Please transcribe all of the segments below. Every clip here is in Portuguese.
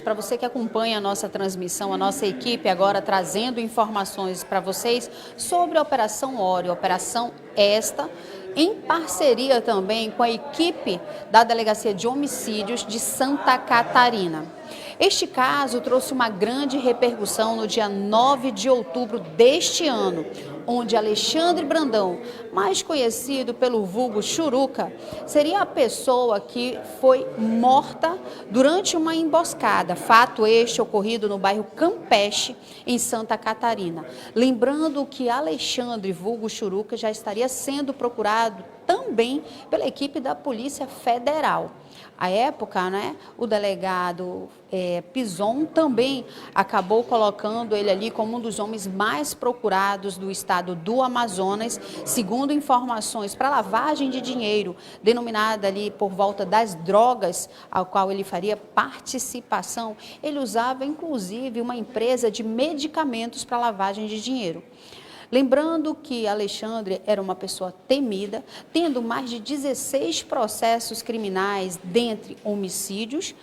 Para você que acompanha a nossa transmissão, a nossa equipe agora trazendo informações para vocês sobre a Operação Ório, operação esta em parceria também com a equipe da Delegacia de Homicídios de Santa Catarina. Este caso trouxe uma grande repercussão no dia 9 de outubro deste ano, onde Alexandre Brandão, mais conhecido pelo vulgo Churuca, seria a pessoa que foi morta durante uma emboscada, fato este ocorrido no bairro Campeche, em Santa Catarina. Lembrando que Alexandre, vulgo Churuca, já estaria sendo procurado também pela equipe da Polícia Federal. À época, o delegado Pison também acabou colocando ele ali como um dos homens mais procurados do estado do Amazonas, segundo informações para lavagem de dinheiro, denominada ali por volta das drogas, ao qual ele faria participação. Ele usava, inclusive, uma empresa de medicamentos para lavagem de dinheiro. Lembrando que Alexandre era uma pessoa temida, tendo mais de 16 processos criminais, dentre homicídios,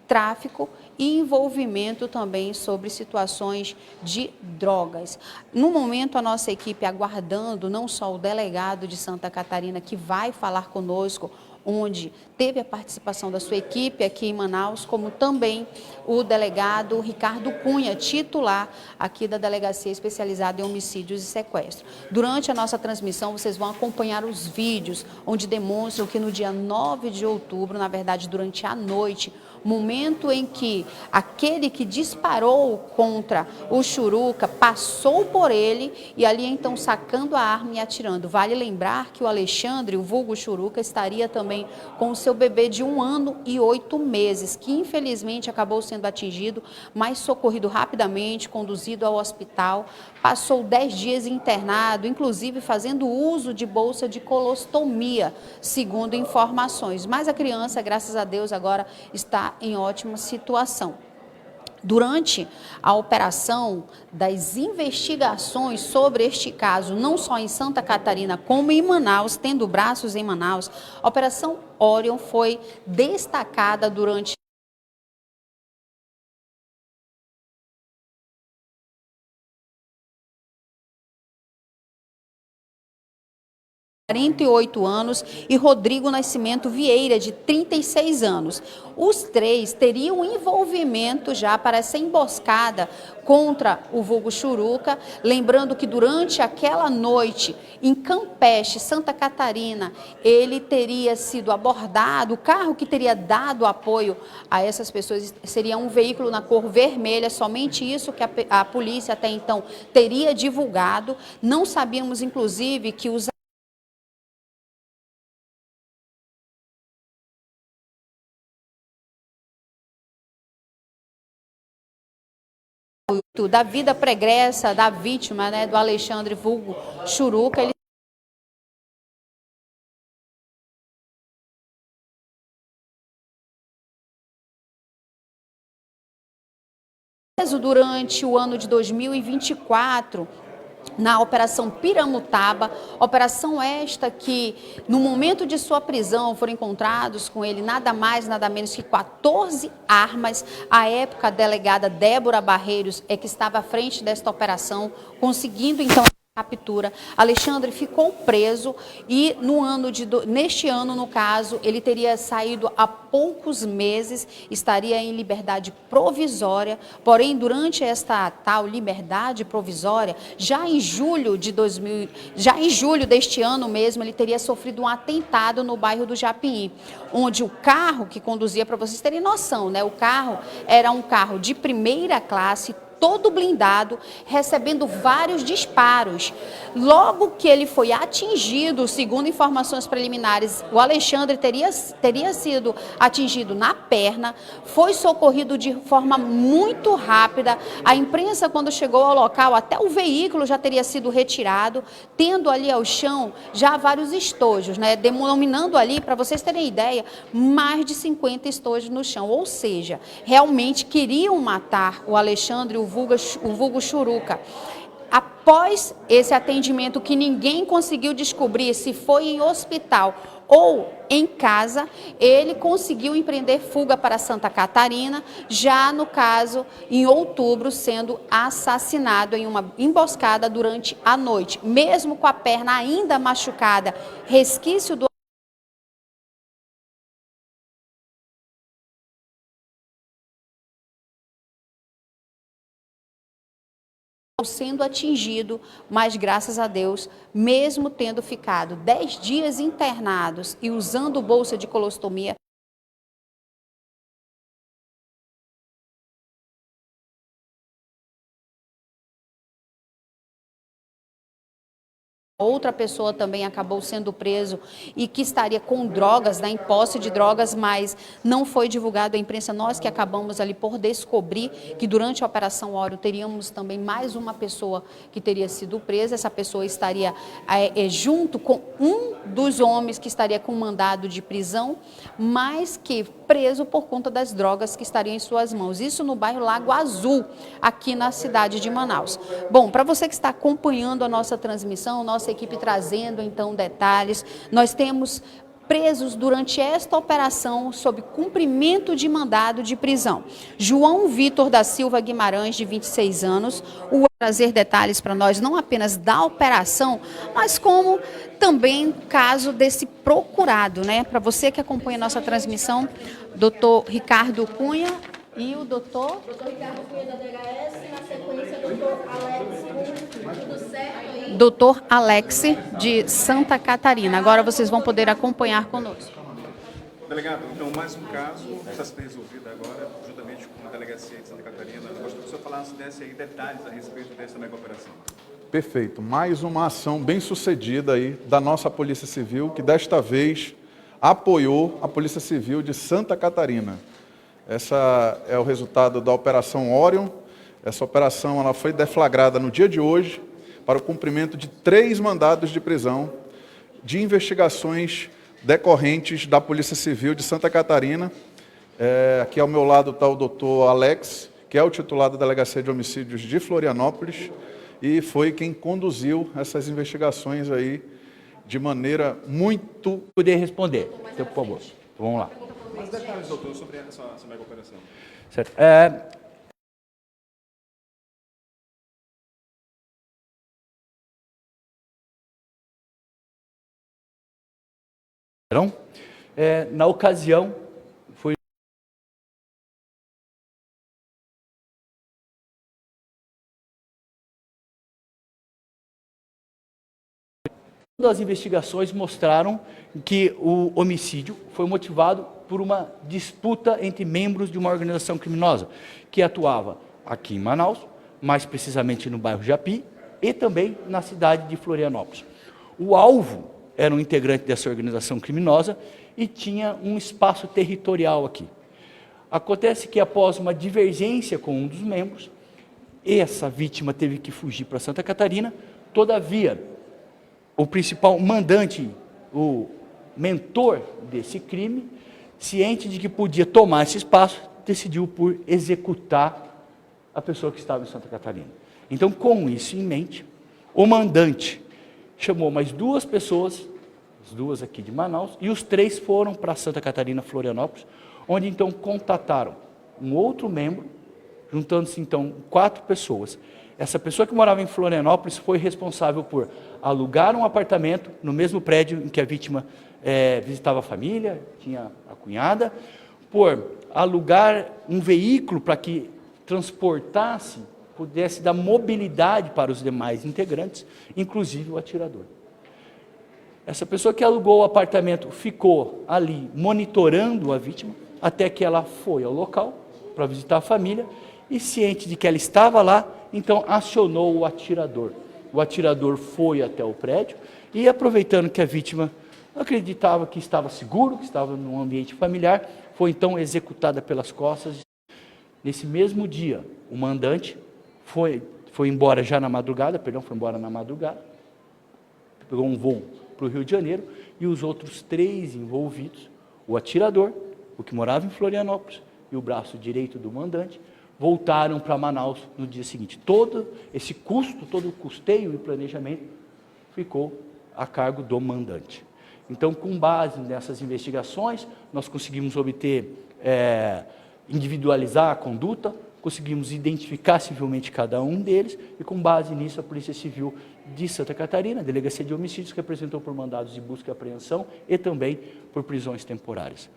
tráfico e envolvimento também sobre situações de drogas. No momento, a nossa equipe aguardando não só o delegado de Santa Catarina, que vai falar conosco, onde teve a participação da sua equipe aqui em Manaus, como também o delegado Ricardo Cunha, titular aqui da Delegacia Especializada em Homicídios e Sequestro. Durante a nossa transmissão, vocês vão acompanhar os vídeos onde demonstram que no dia 9 de outubro, na verdade, durante a noite, momento em que aquele que disparou contra o Churuca passou por ele e ali então sacando a arma e atirando. Vale lembrar que o Alexandre, o vulgo Churuca, estaria também com o seu bebê de 1 ano e 8 meses, que infelizmente acabou sendo atingido, mas socorrido rapidamente, conduzido ao hospital, passou 10 dias internado, inclusive fazendo uso de bolsa de colostomia, segundo informações. Mas a criança, graças a Deus, agora está em ótima situação. Durante a operação das investigações sobre este caso, não só em Santa Catarina, como em Manaus, tendo braços em Manaus, a Operação Orion foi destacada durante de 48 anos e Rodrigo Nascimento Vieira, de 36 anos. Os três teriam envolvimento já para essa emboscada contra o vulgo Churuca, lembrando que durante aquela noite em Campeche, Santa Catarina, ele teria sido abordado, o carro que teria dado apoio a essas pessoas seria um veículo na cor vermelha, somente isso que a polícia até então teria divulgado. Não sabíamos, inclusive, que os da vida pregressa da vítima, do Alexandre vulgo Churuca, ele preso durante o ano de 2024 na Operação Piramutaba, operação esta que, no momento de sua prisão, foram encontrados com ele nada mais, nada menos que 14 armas. À época, a delegada Débora Barreiros é que estava à frente desta operação, conseguindo então a captura. Alexandre ficou preso e neste ano, no caso, ele teria saído há poucos meses, estaria em liberdade provisória, porém, durante esta tal liberdade provisória, já em julho deste ano mesmo, ele teria sofrido um atentado no bairro do Japim, onde o carro que conduzia, para vocês terem noção, o carro era um carro de primeira classe, todo blindado, recebendo vários disparos. Logo que ele foi atingido, segundo informações preliminares, o Alexandre teria sido atingido na perna, foi socorrido de forma muito rápida. A imprensa, quando chegou ao local, até o veículo já teria sido retirado, tendo ali ao chão já vários estojos, denominando ali, para vocês terem ideia, mais de 50 estojos no chão, ou seja, realmente queriam matar o Alexandre, o vulgo Churuca. Após esse atendimento que ninguém conseguiu descobrir se foi em hospital ou em casa, ele conseguiu empreender fuga para Santa Catarina, já no caso, em outubro, sendo assassinado em uma emboscada durante a noite. Mesmo com a perna ainda machucada, resquício do sendo atingido, mas graças a Deus, mesmo tendo ficado 10 dias internados e usando bolsa de colostomia, outra pessoa também acabou sendo preso e que estaria com drogas, em posse de drogas, mas não foi divulgado à imprensa. Nós que acabamos ali por descobrir que durante a Operação Ório teríamos também mais uma pessoa que teria sido presa. Essa pessoa estaria junto com um dos homens que estaria com mandado de prisão, mas que preso por conta das drogas que estariam em suas mãos. Isso no bairro Lago Azul, aqui na cidade de Manaus. Bom, para você que está acompanhando a nossa transmissão, nossa equipe trazendo então detalhes, nós temos presos durante esta operação sob cumprimento de mandado de prisão. João Vitor da Silva Guimarães, de 26 anos, o trazer detalhes para nós, não apenas da operação, mas como também caso desse procurado, né? Para você que acompanha a nossa transmissão, doutor Ricardo Cunha e o doutor Ricardo Cunha da DHS, na sequência, doutor Alex, tudo certo aí? Doutor Alex, de Santa Catarina. Agora vocês vão poder acompanhar conosco. Delegado, então mais um caso está sendo resolvido agora, juntamente com a Delegacia de Santa Catarina. Eu gostaria que o senhor falasse aí detalhes a respeito dessa mega operação. Perfeito. Mais uma ação bem sucedida aí da nossa Polícia Civil, que desta vez apoiou a Polícia Civil de Santa Catarina. Essa é o resultado da Operação Orion. Essa operação ela foi deflagrada no dia de hoje para o cumprimento de 3 mandados de prisão de investigações decorrentes da Polícia Civil de Santa Catarina. Aqui ao meu lado está o doutor Alex, que é o titular da Delegacia de Homicídios de Florianópolis, e foi quem conduziu essas investigações aí de maneira muito... Poder responder, então, por favor. Vamos lá. Mais detalhes, doutor, sobre essa mega operação. Certo. Na ocasião, foi as investigações mostraram que o homicídio foi motivado por uma disputa entre membros de uma organização criminosa que atuava aqui em Manaus, mais precisamente no bairro Japi, e também na cidade de Florianópolis. O alvo era um integrante dessa organização criminosa e tinha um espaço territorial aqui. Acontece que após uma divergência com um dos membros, essa vítima teve que fugir para Santa Catarina. Todavia, o principal mandante, o mentor desse crime, ciente de que podia tomar esse espaço, decidiu por executar a pessoa que estava em Santa Catarina. Então, com isso em mente, o mandante chamou mais 2 pessoas, as 2 aqui de Manaus, e os 3 foram para Santa Catarina, Florianópolis, onde então contataram um outro membro, juntando-se então 4 pessoas. Essa pessoa que morava em Florianópolis foi responsável por alugar um apartamento no mesmo prédio em que a vítima visitava a família, tinha a cunhada, por alugar um veículo para que transportasse, pudesse dar mobilidade para os demais integrantes, inclusive o atirador. Essa pessoa que alugou o apartamento ficou ali monitorando a vítima até que ela foi ao local para visitar a família e, ciente de que ela estava lá, então acionou o atirador. O atirador foi até o prédio e, aproveitando que a vítima acreditava que estava seguro, que estava num ambiente familiar, foi então executada pelas costas. Nesse mesmo dia, o mandante foi embora já na madrugada, foi embora na madrugada, pegou um voo para o Rio de Janeiro, e os outros 3 envolvidos, o atirador, o que morava em Florianópolis, e o braço direito do mandante, voltaram para Manaus no dia seguinte. Todo esse custo, todo o custeio e planejamento ficou a cargo do mandante. Então, com base nessas investigações, nós conseguimos individualizar a conduta, conseguimos identificar civilmente cada um deles e, com base nisso, a Polícia Civil de Santa Catarina, a Delegacia de Homicídios, representou por mandados de busca e apreensão e também por prisões temporárias.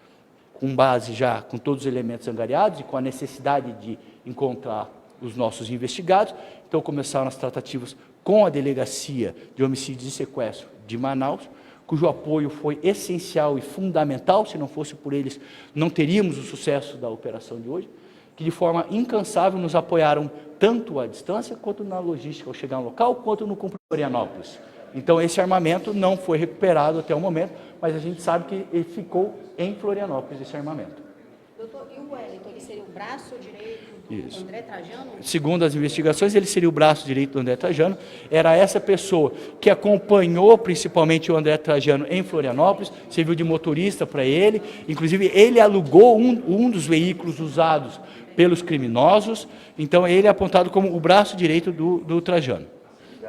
Com base já com todos os elementos angariados e com a necessidade de encontrar os nossos investigados, então começaram as tratativas com a Delegacia de Homicídios e Sequestro de Manaus, cujo apoio foi essencial e fundamental. Se não fosse por eles, não teríamos o sucesso da operação de hoje, que de forma incansável nos apoiaram tanto à distância, quanto na logística ao chegar no local, quanto no cumprimento de Florianópolis. Então, esse armamento não foi recuperado até o momento, mas a gente sabe que ele ficou em Florianópolis, esse armamento. Doutor, e o Wellington, ele seria o braço direito do André Trajano? Segundo as investigações, ele seria o braço direito do André Trajano. Era essa pessoa que acompanhou principalmente o André Trajano em Florianópolis, serviu de motorista para ele, inclusive ele alugou um dos veículos usados pelos criminosos, então ele é apontado como o braço direito do Trajano.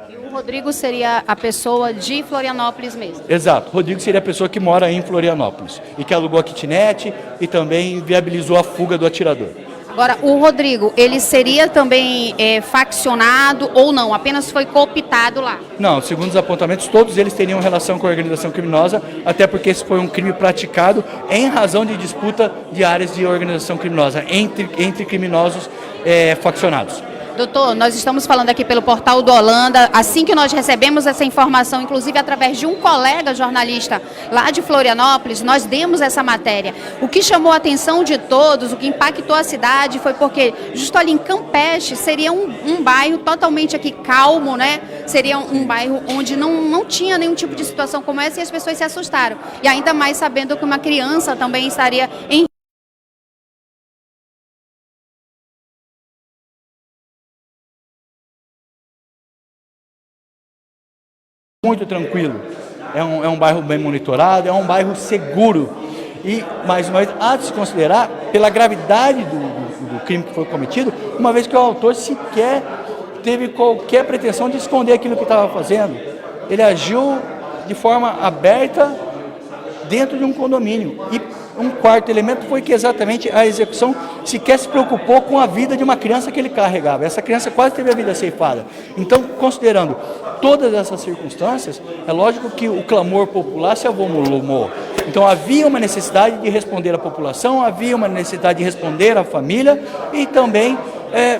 E o Rodrigo seria a pessoa de Florianópolis mesmo? Exato, Rodrigo seria a pessoa que mora em Florianópolis e que alugou a kitnet e também viabilizou a fuga do atirador. Agora, o Rodrigo, ele seria também faccionado ou não? Apenas foi cooptado lá? Não, segundo os apontamentos, todos eles teriam relação com a organização criminosa, até porque esse foi um crime praticado em razão de disputa de áreas de organização criminosa entre criminosos faccionados. Doutor, nós estamos falando aqui pelo portal do Holanda. Assim que nós recebemos essa informação, inclusive através de um colega jornalista lá de Florianópolis, nós demos essa matéria. O que chamou a atenção de todos, o que impactou a cidade foi porque justo ali em Campeche seria um bairro totalmente aqui calmo, né? Seria um bairro onde não tinha nenhum tipo de situação como essa e as pessoas se assustaram. E ainda mais sabendo que uma criança também estaria em muito tranquilo, é um bairro bem monitorado, é um bairro seguro e, mais uma vez, há de se considerar pela gravidade do crime que foi cometido, uma vez que o autor sequer teve qualquer pretensão de esconder aquilo que estava fazendo. Ele agiu de forma aberta dentro de um condomínio. E um quarto elemento foi que exatamente a execução sequer se preocupou com a vida de uma criança que ele carregava. Essa criança quase teve a vida ceifada. Então, considerando todas essas circunstâncias, é lógico que o clamor popular se avolumou. Então, havia uma necessidade de responder à população, havia uma necessidade de responder à família e também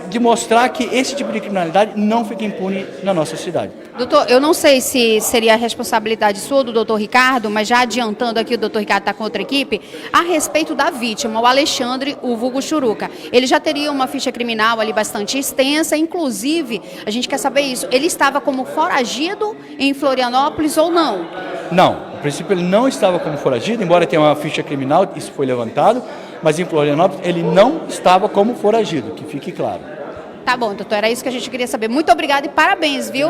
de mostrar que esse tipo de criminalidade não fica impune na nossa cidade. Doutor, eu não sei se seria a responsabilidade sua, do doutor Ricardo, mas já adiantando aqui, o doutor Ricardo está com outra equipe, a respeito da vítima, o Alexandre, o vulgo Churuca. Ele já teria uma ficha criminal ali bastante extensa, inclusive, a gente quer saber isso, ele estava como foragido em Florianópolis ou não? Não, a princípio ele não estava como foragido, embora tenha uma ficha criminal, isso foi levantado, mas em Florianópolis ele não estava como foragido, que fique claro. Tá bom, doutor, era isso que a gente queria saber. Muito obrigada e parabéns, viu?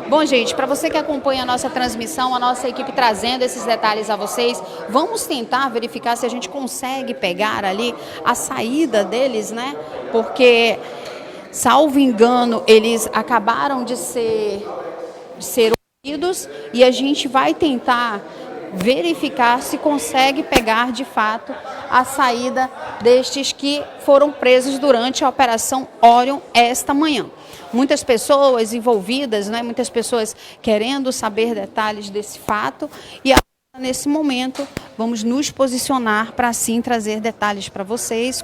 Bom, gente, para você que acompanha a nossa transmissão, a nossa equipe trazendo esses detalhes a vocês, vamos tentar verificar se a gente consegue pegar ali a saída deles, né? Porque, salvo engano, eles acabaram de ser ouvidos e a gente vai tentar verificar se consegue pegar de fato a saída destes que foram presos durante a Operação Orion esta manhã. Muitas pessoas envolvidas, né, muitas pessoas querendo saber detalhes desse fato e nesse momento vamos nos posicionar para assim trazer detalhes para vocês,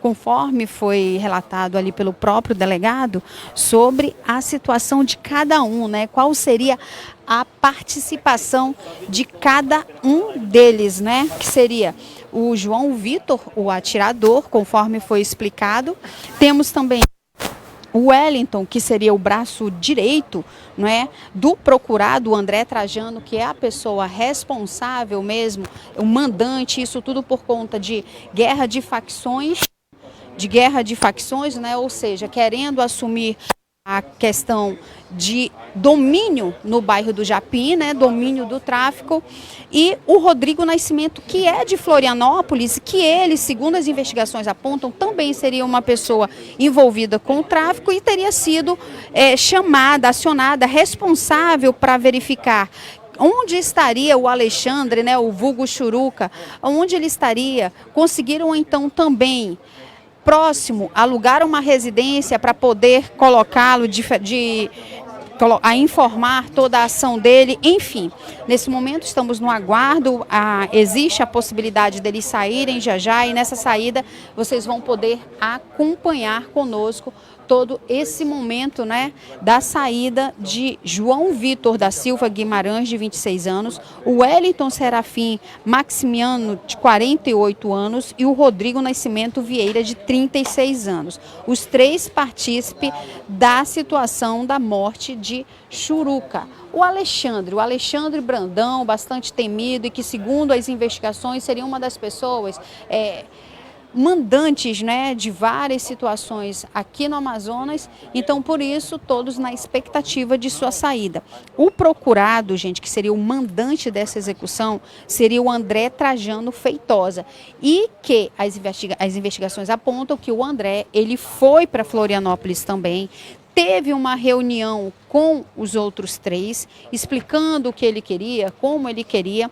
conforme foi relatado ali pelo próprio delegado, sobre a situação de cada um, né? Qual seria a participação de cada um deles, né? Que seria o João Vitor, o atirador, conforme foi explicado. Temos também o Wellington, que seria o braço direito, não é, do procurado André Trajano, que é a pessoa responsável mesmo, o mandante, isso tudo por conta de guerra de facções, né, ou seja, querendo assumir a questão de domínio no bairro do Japim, né, domínio do tráfico, e o Rodrigo Nascimento, que é de Florianópolis, que ele, segundo as investigações apontam, também seria uma pessoa envolvida com o tráfico e teria sido chamada, acionada, responsável para verificar onde estaria o Alexandre, né, o vulgo Churuca, onde ele estaria. Conseguiram então também, próximo, alugar uma residência para poder colocá-lo a informar toda a ação dele, enfim. Nesse momento estamos no aguardo, existe a possibilidade deles saírem já, e nessa saída vocês vão poder acompanhar conosco todo esse momento, né, da saída de João Vitor da Silva Guimarães, de 26 anos, o Wellington Serafim Maximiano, de 48 anos, e o Rodrigo Nascimento Vieira, de 36 anos. Os três partícipes da situação da morte de Churuca. O Alexandre Brandão, bastante temido e que, segundo as investigações, seria uma das pessoas mandantes, né, de várias situações aqui no Amazonas, então por isso todos na expectativa de sua saída. O procurado, gente, que seria o mandante dessa execução, seria o André Trajano Feitosa, e que as investigações apontam que o André, ele foi para Florianópolis também, teve uma reunião com os outros três, explicando o que ele queria, como ele queria.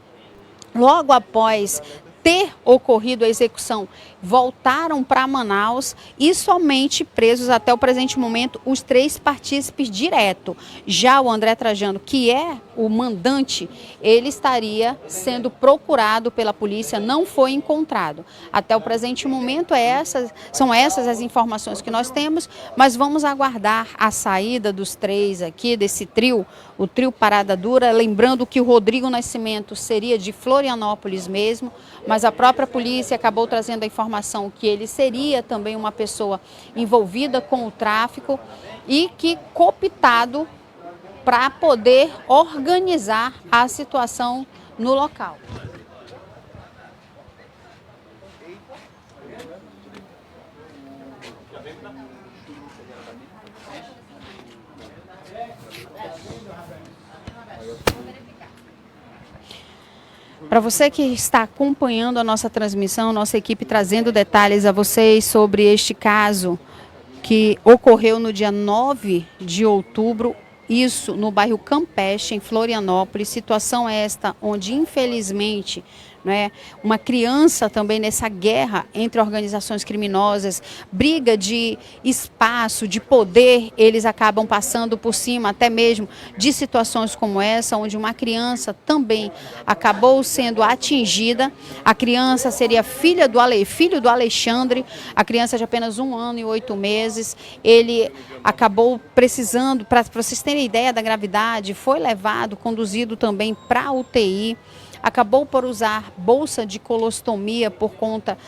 Logo após ter ocorrido a execução, voltaram para Manaus e somente presos até o presente momento os três partícipes direto. Já o André Trajano, que é o mandante, ele estaria sendo procurado pela polícia, não foi encontrado. Até o presente momento são essas as informações que nós temos, mas vamos aguardar a saída dos três aqui, desse trio, o trio Parada Dura, lembrando que o Rodrigo Nascimento seria de Florianópolis mesmo, mas a própria polícia acabou trazendo a informação que ele seria também uma pessoa envolvida com o tráfico e que cooptado para poder organizar a situação no local. Para você que está acompanhando a nossa transmissão, nossa equipe trazendo detalhes a vocês sobre este caso que ocorreu no dia 9 de outubro, isso no bairro Campeche, em Florianópolis, situação esta onde infelizmente, né, uma criança também nessa guerra entre organizações criminosas, briga de espaço, de poder, eles acabam passando por cima até mesmo de situações como essa, onde uma criança também acabou sendo atingida. A criança seria filho do Alexandre, a criança de apenas 1 ano e 8 meses, ele acabou precisando, para vocês terem ideia da gravidade, foi conduzido também para a UTI, acabou por usar bolsa de colostomia por conta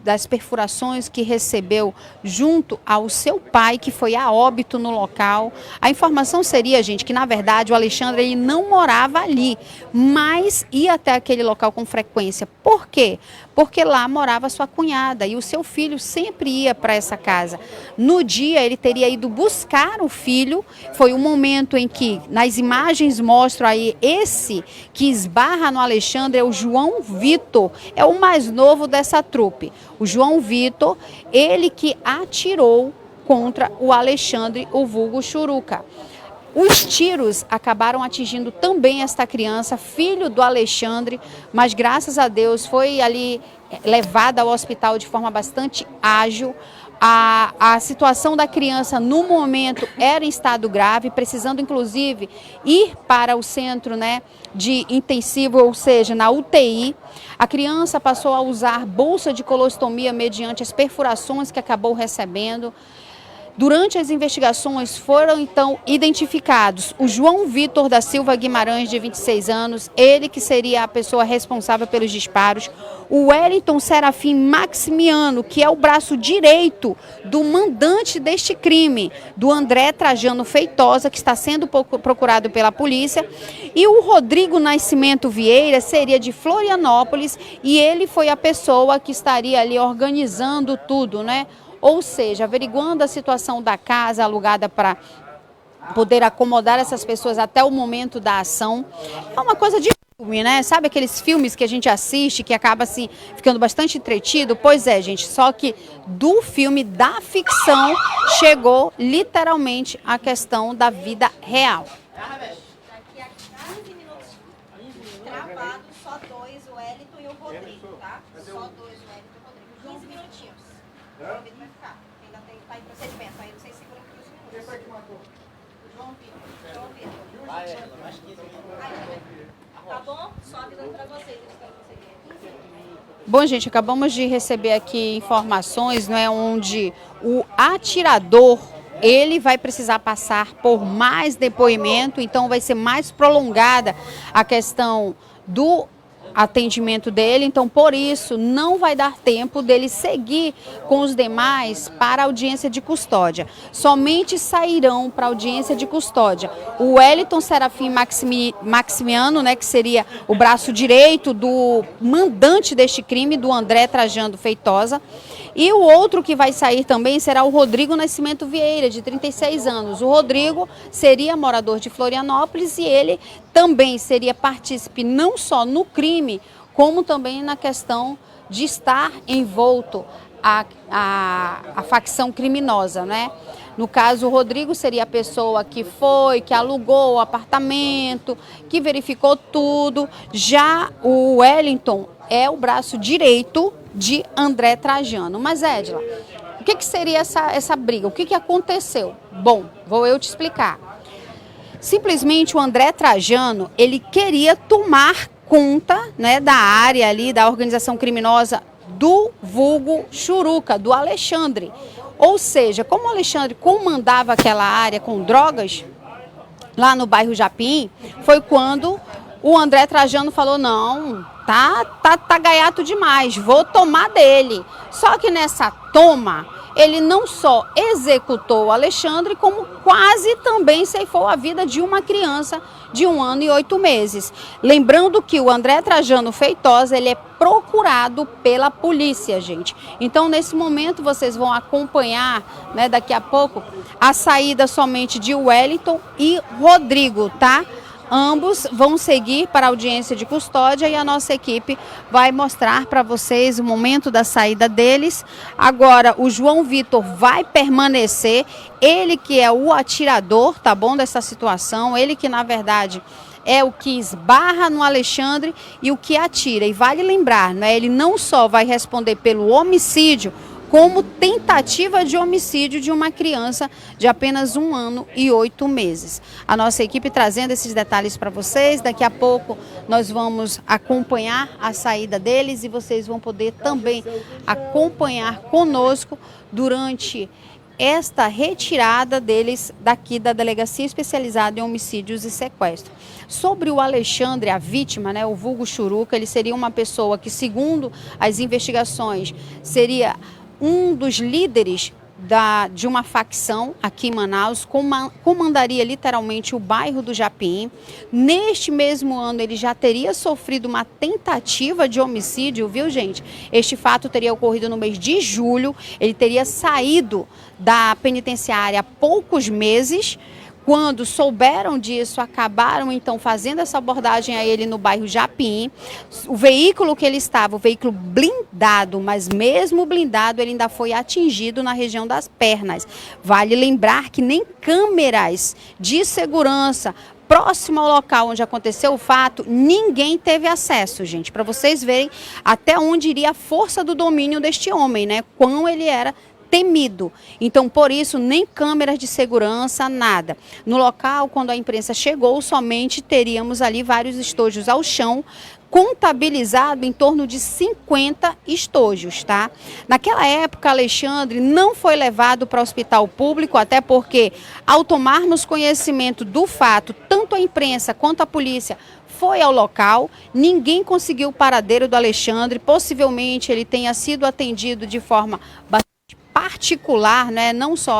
das perfurações que recebeu junto ao seu pai, que foi a óbito no local. A informação seria, gente, que na verdade o Alexandre ele não morava ali, mas ia até aquele local com frequência. Por quê? Porque lá morava sua cunhada e o seu filho sempre ia para essa casa. No dia ele teria ido buscar o filho, foi um momento em que nas imagens mostram aí esse que esbarra no Alexandre, é o João Vitor, é o mais novo dessa trupe. O João Vitor, ele que atirou contra o Alexandre, o vulgo Churuca. Os tiros acabaram atingindo também esta criança, filho do Alexandre, mas graças a Deus foi ali levada ao hospital de forma bastante ágil. A situação da criança no momento era em estado grave, precisando inclusive ir para o centro, né, de intensivo, ou seja, na UTI. A criança passou a usar bolsa de colostomia mediante as perfurações que acabou recebendo. Durante as investigações foram então identificados o João Vitor da Silva Guimarães, de 26 anos, ele que seria a pessoa responsável pelos disparos, o Wellington Serafim Maximiano, que é o braço direito do mandante deste crime, do André Trajano Feitosa, que está sendo procurado pela polícia, e o Rodrigo Nascimento Vieira seria de Florianópolis e ele foi a pessoa que estaria ali organizando tudo, né? Ou seja, averiguando a situação da casa alugada para poder acomodar essas pessoas até o momento da ação. É uma coisa de filme, né? Sabe aqueles filmes que a gente assiste que acaba assim ficando bastante entretido? Pois é, gente, só que do filme, da ficção, chegou literalmente a questão da vida real. Tá bom? Só avisando para vocês. Bom, gente, acabamos de receber aqui informações, não é, onde o atirador, ele vai precisar passar por mais depoimento, então vai ser mais prolongada a questão do atendimento dele, então por isso não vai dar tempo dele seguir com os demais para a audiência de custódia. Somente sairão para a audiência de custódia o Wellington Serafim Maximiano, né, que seria o braço direito do mandante deste crime, do André Trajano Feitosa, e o outro que vai sair também será o Rodrigo Nascimento Vieira, de 36 anos. O Rodrigo seria morador de Florianópolis e ele também seria partícipe não só no crime, como também na questão de estar envolto a facção criminosa, né? No caso, o Rodrigo seria a pessoa que alugou o apartamento, que verificou tudo. Já o Wellington é o braço direito de André Trajano. Mas, Edila, o que seria essa briga? O que aconteceu? Bom, vou eu te explicar. Simplesmente o André Trajano, ele queria tomar conta, né, da área ali, da organização criminosa do vulgo Churuca, do Alexandre. Ou seja, como o Alexandre comandava aquela área com drogas, lá no bairro Japim, foi quando o André Trajano falou, não, tá gaiato demais, vou tomar dele. Só que nessa toma, ele não só executou o Alexandre, como quase também ceifou a vida de uma criança de 1 ano e 8 meses. Lembrando que o André Trajano Feitosa, ele é procurado pela polícia, gente. Então, nesse momento, vocês vão acompanhar, né, daqui a pouco, a saída somente de Wellington e Rodrigo, tá? Ambos vão seguir para a audiência de custódia e a nossa equipe vai mostrar para vocês o momento da saída deles. Agora, o João Vitor vai permanecer, ele que é o atirador, tá bom, dessa situação, ele que na verdade é o que esbarra no Alexandre e o que atira. E vale lembrar, né, ele não só vai responder pelo homicídio, como tentativa de homicídio de uma criança de apenas 1 ano e 8 meses. A nossa equipe trazendo esses detalhes para vocês. Daqui a pouco nós vamos acompanhar a saída deles e vocês vão poder também acompanhar conosco durante esta retirada deles daqui da Delegacia Especializada em Homicídios e Sequestro. Sobre o Alexandre, a vítima, né, o vulgo Churuca, ele seria uma pessoa que, segundo as investigações, seria um dos líderes de uma facção aqui em Manaus, comandaria literalmente o bairro do Japim. Neste mesmo ano ele já teria sofrido uma tentativa de homicídio, viu, gente? Este fato teria ocorrido no mês de julho, ele teria saído da penitenciária há poucos meses. Quando souberam disso, acabaram então fazendo essa abordagem a ele no bairro Japim. O veículo que ele estava, o veículo blindado, mas mesmo blindado, ele ainda foi atingido na região das pernas. Vale lembrar que nem câmeras de segurança próximo ao local onde aconteceu o fato, ninguém teve acesso, gente, para vocês verem até onde iria a força do domínio deste homem, né? Quão ele era temido. Então, por isso, nem câmeras de segurança, nada. No local, quando a imprensa chegou, somente teríamos ali vários estojos ao chão, contabilizado em torno de 50 estojos, tá? Naquela época, Alexandre não foi levado para o hospital público, até porque, ao tomarmos conhecimento do fato, tanto a imprensa quanto a polícia foi ao local, ninguém conseguiu o paradeiro do Alexandre, possivelmente ele tenha sido atendido de forma bastante particular, né, não só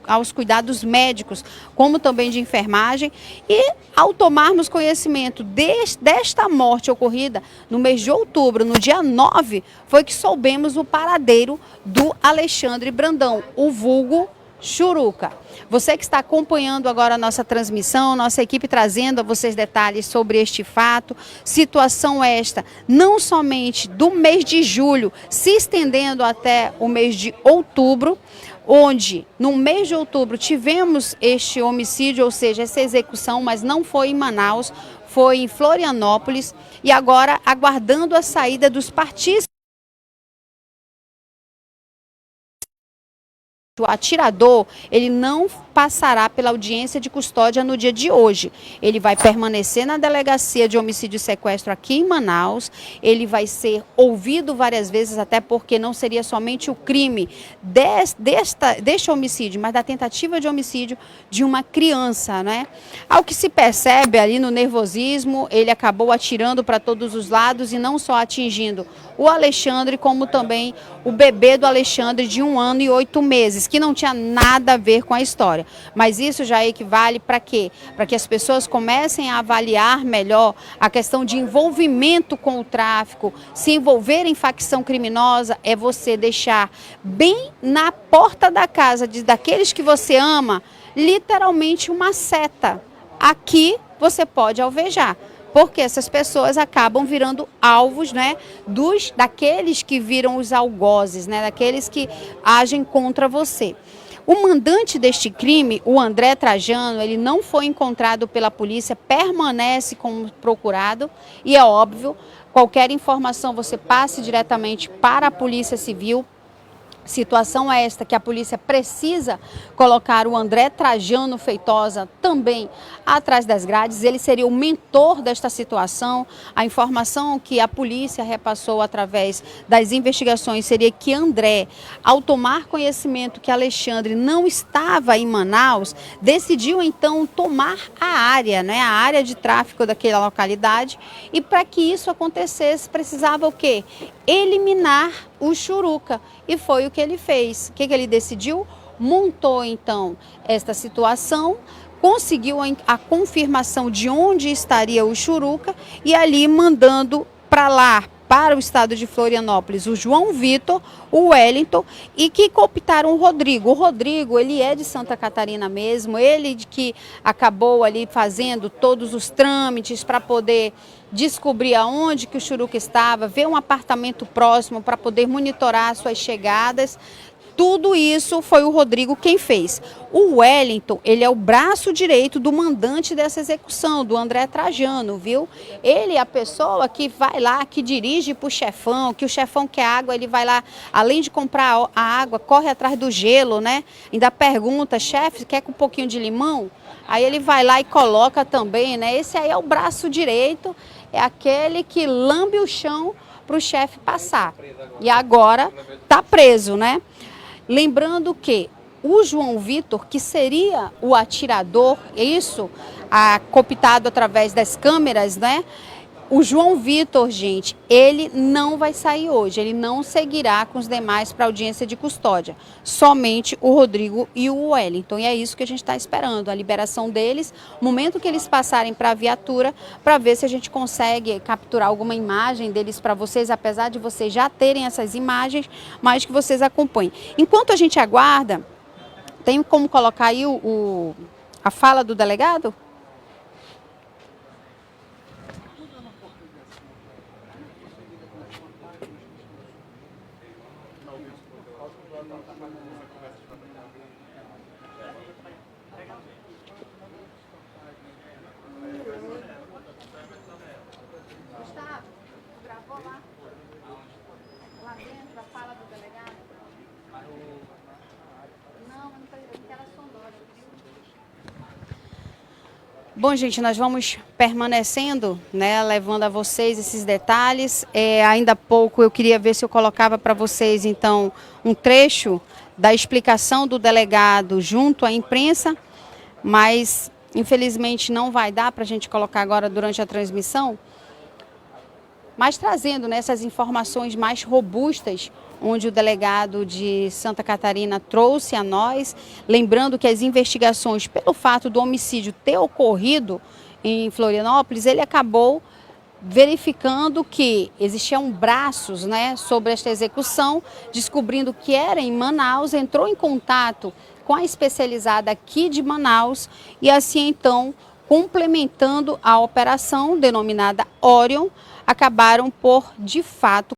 aos cuidados médicos, como também de enfermagem. E ao tomarmos conhecimento desta morte ocorrida no mês de outubro, no dia 9, foi que soubemos o paradeiro do Alexandre Brandão, o vulgo Churuca. Você que está acompanhando agora a nossa transmissão, nossa equipe trazendo a vocês detalhes sobre este fato, situação esta não somente do mês de julho, se estendendo até o mês de outubro, onde no mês de outubro tivemos este homicídio, ou seja, essa execução, mas não foi em Manaus, foi em Florianópolis, e agora aguardando a saída dos partícipes O atirador, ele não passará pela audiência de custódia no dia de hoje. Ele vai permanecer na delegacia de homicídio e sequestro aqui em Manaus. Ele vai ser ouvido várias vezes, até porque não seria somente o crime deste homicídio, mas da tentativa de homicídio de uma criança, né? Ao que se percebe ali no nervosismo, ele acabou atirando para todos os lados e não só atingindo o Alexandre, como também o bebê do Alexandre de 1 ano e 8 meses, que não tinha nada a ver com a história. Mas isso já equivale para quê? Para que as pessoas comecem a avaliar melhor a questão de envolvimento com o tráfico. Se envolver em facção criminosa é você deixar bem na porta da casa daqueles que você ama, literalmente uma seta. Aqui você pode alvejar. Porque essas pessoas acabam virando alvos, né, daqueles que viram os algozes, né, daqueles que agem contra você. O mandante deste crime, o André Trajano, ele não foi encontrado pela polícia, permanece como procurado e é óbvio, qualquer informação você passe diretamente para a Polícia Civil. Situação esta que a polícia precisa colocar o André Trajano Feitosa também atrás das grades. Ele seria o mentor desta situação. A informação que a polícia repassou através das investigações seria que André, ao tomar conhecimento que Alexandre não estava em Manaus, decidiu então tomar a área, né, a área de tráfico daquela localidade. E para que isso acontecesse, precisava o quê? Eliminar o Churuca. E foi o que ele fez. O que ele decidiu? Montou então esta situação, conseguiu a confirmação de onde estaria o Churuca e ali mandando para lá, para o estado de Florianópolis, o João Vitor, o Wellington e que cooptaram o Rodrigo. O Rodrigo, ele é de Santa Catarina mesmo, ele que acabou ali fazendo todos os trâmites para poder descobrir aonde que o Churuca estava, ver um apartamento próximo para poder monitorar suas chegadas. Tudo isso foi o Rodrigo quem fez. O Wellington, ele é o braço direito do mandante dessa execução, do André Trajano, viu? Ele é a pessoa que vai lá, que dirige para o chefão, que o chefão quer água, ele vai lá, além de comprar a água, corre atrás do gelo, né? Ainda pergunta, chefe, quer com um pouquinho de limão? Aí ele vai lá e coloca também, né? Esse aí é o braço direito, é aquele que lambe o chão para o chefe passar. E agora está preso, né? Lembrando que o João Vitor, que seria o atirador, isso, cooptado através das câmeras, né? O João Vitor, gente, ele não vai sair hoje, ele não seguirá com os demais para audiência de custódia. Somente o Rodrigo e o Wellington. E é isso que a gente está esperando, a liberação deles, o momento que eles passarem para a viatura, para ver se a gente consegue capturar alguma imagem deles para vocês, apesar de vocês já terem essas imagens, mas que vocês acompanhem. Enquanto a gente aguarda, tem como colocar aí a fala do delegado? Gustavo, gravou lá dentro a fala do delegado? Não tela sonora. Bom, gente, nós vamos permanecendo, né, levando a vocês esses detalhes. Ainda há pouco eu queria ver se eu colocava para vocês, então, um trecho da explicação do delegado junto à imprensa, mas, infelizmente, não vai dar para a gente colocar agora durante a transmissão, mas trazendo, né, essas informações mais robustas, onde o delegado de Santa Catarina trouxe a nós, lembrando que as investigações, pelo fato do homicídio ter ocorrido em Florianópolis, ele acabou verificando que existiam braços, né, sobre esta execução, descobrindo que era em Manaus, entrou em contato com a especializada aqui de Manaus e assim então, complementando a operação denominada Orion, acabaram por, de fato,